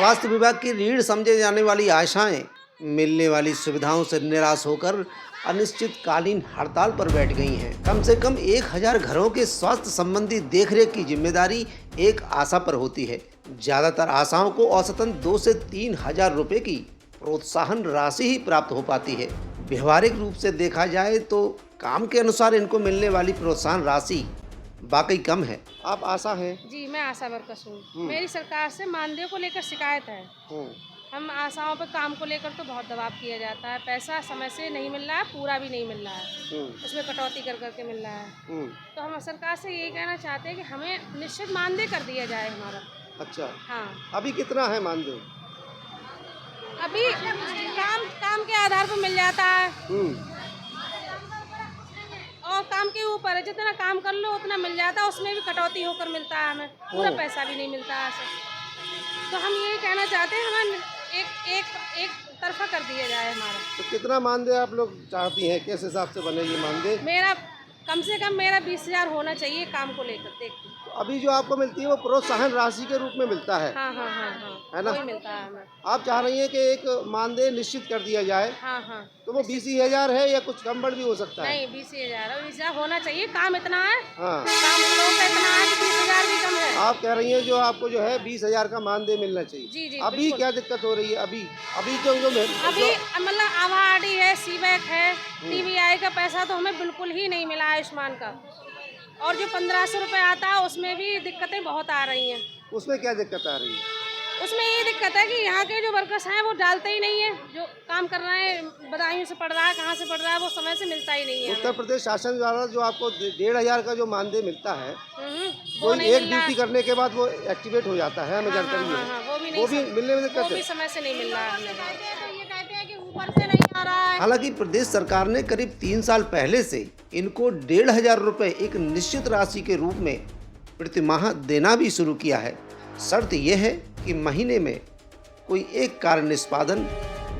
स्वास्थ्य विभाग की रीढ़ समझे जाने वाली आशाएं मिलने वाली सुविधाओं से निराश होकर अनिश्चितकालीन हड़ताल पर बैठ गई हैं। कम से कम 1000 घरों के स्वास्थ्य संबंधी देखरेख की जिम्मेदारी एक आशा पर होती है। ज्यादातर आशाओं को औसतन 2 से 3 हजार रुपए की प्रोत्साहन राशि ही प्राप्त हो पाती है। व्यवहारिक रूप से देखा जाए तो काम के अनुसार इनको मिलने वाली प्रोत्साहन राशि वाकई कम है। आप आशा हैं? जी, मैं आशा वर्कर्स हूँ। मेरी सरकार से मानदेय को लेकर शिकायत है। हम आशाओं पर काम को लेकर तो बहुत दबाव किया जाता है। पैसा समय से नहीं मिल रहा है, पूरा भी नहीं मिल रहा है, उसमें कटौती कर करके मिल रहा है। तो हम सरकार से यही कहना चाहते हैं कि हमें निश्चित मानदेय कर दिया जाए हमारा। अच्छा, हाँ। अभी कितना है मानदेय? अभी काम के आधार पर मिल जाता है और काम के ऊपर है, जितना काम कर लो उतना मिल जाता है, उसमें भी कटौती होकर मिलता है, हमें पूरा पैसा भी नहीं मिलता है। तो हम यही कहना चाहते हैं हमें एक तरफा कर दिया जाए हमारा। तो कितना मानदेय आप लोग चाहती हैं, किस हिसाब से बने ये मानदेय? मेरा कम से कम 20,000 होना चाहिए काम को लेकर। देखते तो अभी जो आपको मिलती है वो प्रोत्साहन राशि के रूप में मिलता है। हाँ, है ना? वही मिलता है हमें। आप चाह रही हैं कि एक मानदेय निश्चित कर दिया जाए। हाँ। तो वो 20,000 है या कुछ कम बढ़ भी हो सकता है? नहीं, 20,000 होना चाहिए। काम इतना है, हाँ। काम हम लोगों का इतना है कि 20,000 भी कम है। आप कह रही हैं जो आपको जो है 20,000 का मानदेय मिलना चाहिए। जी, अभी क्या दिक्कत हो रही है? अभी जो अभी मतलब आवाडी है, सीबैक है, टीबीआई का पैसा तो हमें बिल्कुल ही नहीं मिला, आयुष्मान का। और जो 1500 रुपये आता है उसमें भी दिक्कतें बहुत आ रही हैं। उसमें क्या दिक्कत आ रही है? उसमें ये दिक्कत है कि यहाँ के जो वर्कर्स हैं वो डालते ही नहीं है। जो काम कर रहे हैं बदायूं से पड़ रहा है, कहाँ से पड़ रहा है, वो समय से मिलता ही नहीं है। उत्तर प्रदेश शासन द्वारा जो आपको 1,500 का जो मानदेय मिलता है वो नहीं एक ड्यूटी करने के बाद वो एक्टिवेट हो जाता है, हमें जानकारी है। वो भी मिलने में दिक्कत है। समय से नहीं मिल रहा है हमें। तो ये कहते हैं कि ऊपर से नहीं आ रहा है। हालांकि प्रदेश सरकार ने करीब 3 साल पहले से इनको 1,500 रुपए एक निश्चित राशि के रूप में प्रतिमाह देना भी शुरू किया है। शर्त यह है कि महीने में कोई एक कार्य निष्पादन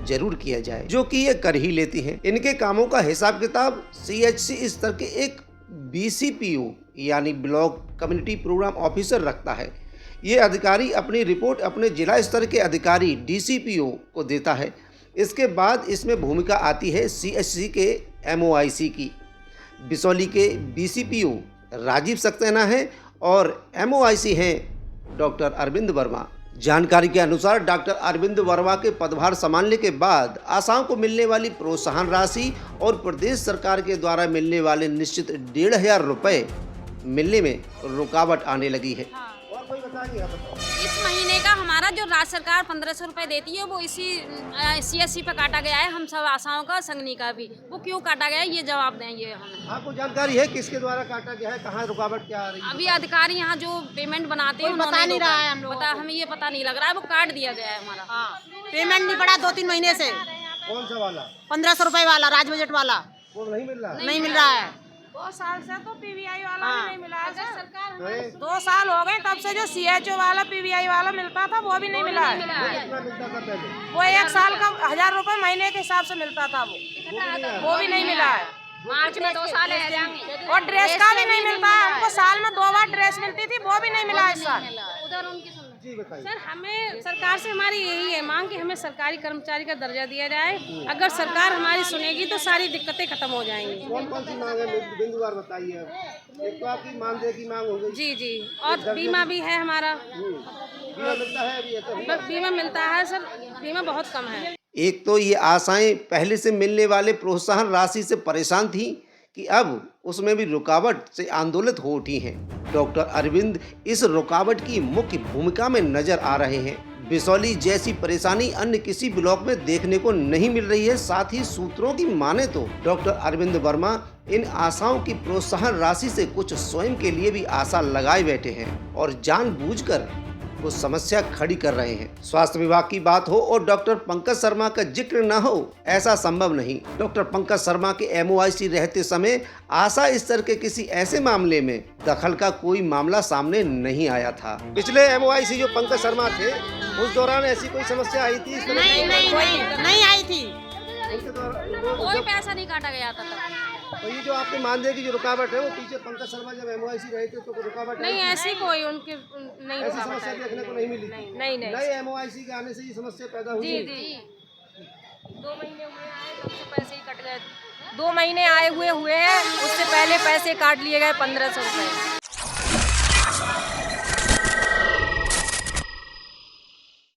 जरूर किया जाए, जो कि ये कर ही लेती हैं। इनके कामों का हिसाब किताब CHC स्तर के एक BCPO यानी ब्लॉक कम्युनिटी प्रोग्राम ऑफिसर रखता है। ये अधिकारी अपनी रिपोर्ट अपने जिला स्तर के अधिकारी DCPO को देता है। इसके बाद इसमें भूमिका आती है CHC के MOIC की। बिसौली के BCPO राजीव सक्सेना है और MOIC हैं डॉक्टर अरविंद वर्मा। जानकारी के अनुसार डॉक्टर अरविंद वर्मा के पदभार संभालने के बाद आशाओं को मिलने वाली प्रोत्साहन राशि और प्रदेश सरकार के द्वारा मिलने वाले निश्चित 1,500 रुपए मिलने में रुकावट आने लगी है। और कोई बताइए, आप बताओ। इस महीने का हमारा जो राज्य सरकार 1500 रुपये देती है वो इसी CSC पे काटा गया है। हम सब आशाओं का, संगनी का भी। वो क्यों काटा गया है ये जवाब दें ये हमें। आपको जानकारी है किसके द्वारा काटा गया है, कहाँ रुकावट क्या आ रही है? अभी अधिकारी यहाँ जो पेमेंट बनाते हैं बता नहीं रहा है हम लोग। हमें ये पता नहीं लग रहा है, वो काट दिया गया है हमारा। पेमेंट नहीं पड़ा 2-3 महीने से। कौन सा वाला? 1500 रुपए वाला, राज बजट वाला वो नहीं मिल रहा है? नहीं मिल रहा है। 2 साल से तो PVI वाला भी नहीं मिला है। सरकार 2 साल हो गए तब से जो CHO वाला PVI वाला मिलता था वो भी नहीं मिला है। कितना मिलता था पहले? वो 1 साल का 1000 रुपए महीने के हिसाब से मिलता था, वो भी नहीं मिला है। मार्च में 2 साल है जाएंगे। और ड्रेस का भी नहीं मिलता है। हमको साल में 2 बार ड्रेस मिलती थी, वो भी नहीं मिला इस साल। उधर उनकी जी बताइए। सर, हमें सरकार से हमारी यही है मांग कि हमें सरकारी कर्मचारी का दर्जा दिया जाए। अगर सरकार हमारी सुनेगी तो सारी दिक्कतें खत्म हो जाएंगी। कौन सी मांग है, बिंदुवार बताइए। एक तो आपकी मानदेय की मांग हो गई। जी और बीमा भी है हमारा। बीमा मिलता है अभी? बीमा मिलता है सर, बीमा बहुत कम है। एक तो ये आशाएं पहले से मिलने वाले प्रोत्साहन राशि से परेशान थी कि अब उसमें भी रुकावट से आंदोलित हो उठी हैं। डॉक्टर अरविंद इस रुकावट की मुख्य भूमिका में नजर आ रहे हैं। बिसौली जैसी परेशानी अन्य किसी ब्लॉक में देखने को नहीं मिल रही है। साथ ही सूत्रों की माने तो डॉक्टर अरविंद वर्मा इन आशाओं की प्रोत्साहन राशि से कुछ स्वयं के लिए भी आशा लगाए बैठे हैं और जानबूझकर वो समस्या खड़ी कर रहे हैं। स्वास्थ्य विभाग की बात हो और डॉक्टर पंकज शर्मा का जिक्र न हो, ऐसा संभव नहीं। डॉक्टर पंकज शर्मा के MOIC रहते समय आशा स्तर के किसी ऐसे मामले में दखल का कोई मामला सामने नहीं आया था। पिछले MOIC जो पंकज शर्मा थे उस दौरान ऐसी कोई समस्या आई थी? नहीं आई थी। कोई पैसा नहीं काटा गया था। तो ये जो आपके मानदेय की जो रुकावट है वो पीछे पंकज शर्मा जब MOIC रहे थे तो कोई रुकावट नहीं, ऐसी कोई उनके नहीं ऐसी रुकावट समस्या आई। देखने को नहीं मिली थी। नहीं नहीं नए MOIC के आने से ये समस्या पैदा हुई है। जी 2 महीने हुए आए तब से पैसे ही कट गए 2 महीने आए हुए हैं उससे पहले पैसे काट लिए गए 1500 रुपए